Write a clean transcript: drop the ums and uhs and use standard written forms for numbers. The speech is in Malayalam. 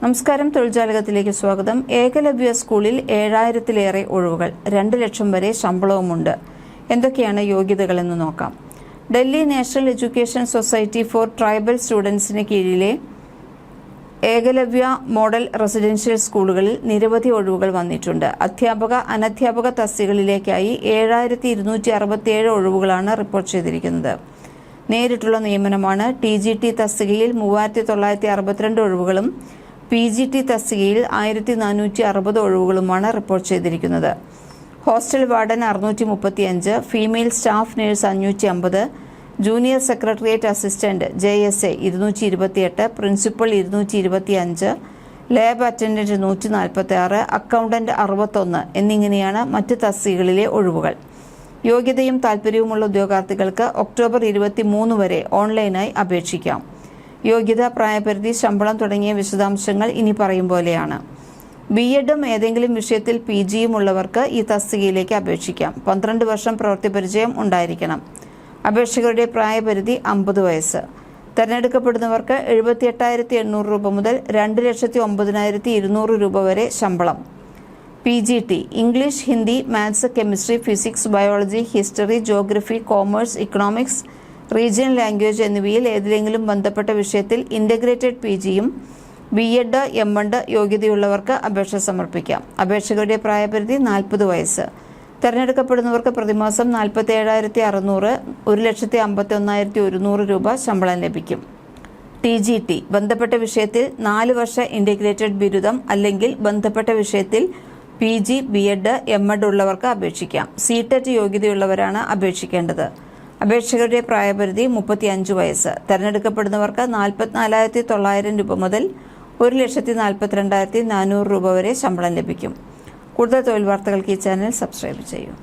നമസ്കാരം, തൊഴിൽജാലകത്തിലേക്ക് സ്വാഗതം. ഏകലവ്യ സ്കൂളിൽ 7000-ലേറെ ഒഴിവുകൾ, 2 ലക്ഷം വരെ ശമ്പളവുമുണ്ട്. എന്തൊക്കെയാണ് യോഗ്യതകളെന്ന് നോക്കാം. Delhi national education society for tribal സ്റ്റുഡൻസിന് കീഴിലെ ഏകലവ്യ മോഡൽ റെസിഡൻഷ്യൽ സ്കൂളുകളിൽ നിരവധി ഒഴിവുകൾ വന്നിട്ടുണ്ട്. അധ്യാപക, അനധ്യാപക തസ്തികകളിലേക്കായി 7267 ഒഴിവുകളാണ് റിപ്പോർട്ട് ചെയ്തിരിക്കുന്നത്. നേരിട്ടുള്ള നിയമനമാണ്. TGT തസ്തികയിൽ 3962 ഒഴിവുകളും PGT തസ്തികയിൽ 1460 ഒഴിവുകളുമാണ് റിപ്പോർട്ട് ചെയ്തിരിക്കുന്നത്. Hostel warden 635, female staff nurse 550, junior secretariat assistant JSA 228, principal 225, lab attendant 146, accountant 61 എന്നിങ്ങനെയാണ് മറ്റ് തസ്തികകളിലെ ഒഴിവുകൾ. യോഗ്യതയും താൽപ്പര്യവുമുള്ള ഉദ്യോഗാർത്ഥികൾക്ക് ഒക്ടോബർ 23 വരെ ഓൺലൈനായി അപേക്ഷിക്കാം. യോഗ്യത, പ്രായപരിധി, ശമ്പളം തുടങ്ങിയ വിശദാംശങ്ങൾ ഇനി പറയും പോലെയാണ്. BEdും ഏതെങ്കിലും വിഷയത്തിൽ PGയും ഉള്ളവർക്ക് ഈ തസ്തികയിലേക്ക് അപേക്ഷിക്കാം. 12 വർഷം പ്രവൃത്തി പരിചയം ഉണ്ടായിരിക്കണം. അപേക്ഷകരുടെ പ്രായപരിധി 50 വയസ്സ്. തെരഞ്ഞെടുക്കപ്പെടുന്നവർക്ക് 78,800 രൂപ മുതൽ 2,09,200 രൂപ വരെ ശമ്പളം. PGT English, Hindi, maths, chemistry, physics, biology, history, geography, commerce, economics, regional language എന്നിവയിൽ ഏതിലെങ്കിലും ബന്ധപ്പെട്ട വിഷയത്തിൽ ഇൻ്റഗ്രേറ്റഡ് PGയും BEd, M.Ed യോഗ്യതയുള്ളവർക്ക് അപേക്ഷ സമർപ്പിക്കാം. അപേക്ഷകരുടെ പ്രായപരിധി 40 വയസ്സ്. തെരഞ്ഞെടുക്കപ്പെടുന്നവർക്ക് പ്രതിമാസം 47,600, 1,51,100 രൂപ ശമ്പളം ലഭിക്കും. TGT ബന്ധപ്പെട്ട വിഷയത്തിൽ 4 വർഷ ഇൻ്റഗ്രേറ്റഡ് ബിരുദം അല്ലെങ്കിൽ ബന്ധപ്പെട്ട വിഷയത്തിൽ PG, BEd, M.Ed ഉള്ളവർക്ക് അപേക്ഷിക്കാം. CTET യോഗ്യതയുള്ളവരാണ് അപേക്ഷിക്കേണ്ടത്. അപേക്ഷകരുടെ പ്രായപരിധി 35 വയസ്സ്. തെരഞ്ഞെടുക്കപ്പെടുന്നവർക്ക് 44,900 രൂപ മുതൽ 1,42,400 രൂപ വരെ ശമ്പളം ലഭിക്കും. കൂടുതൽ തൊഴിൽ വാർത്തകൾക്ക് ഈ ചാനൽ സബ്സ്ക്രൈബ് ചെയ്യൂ.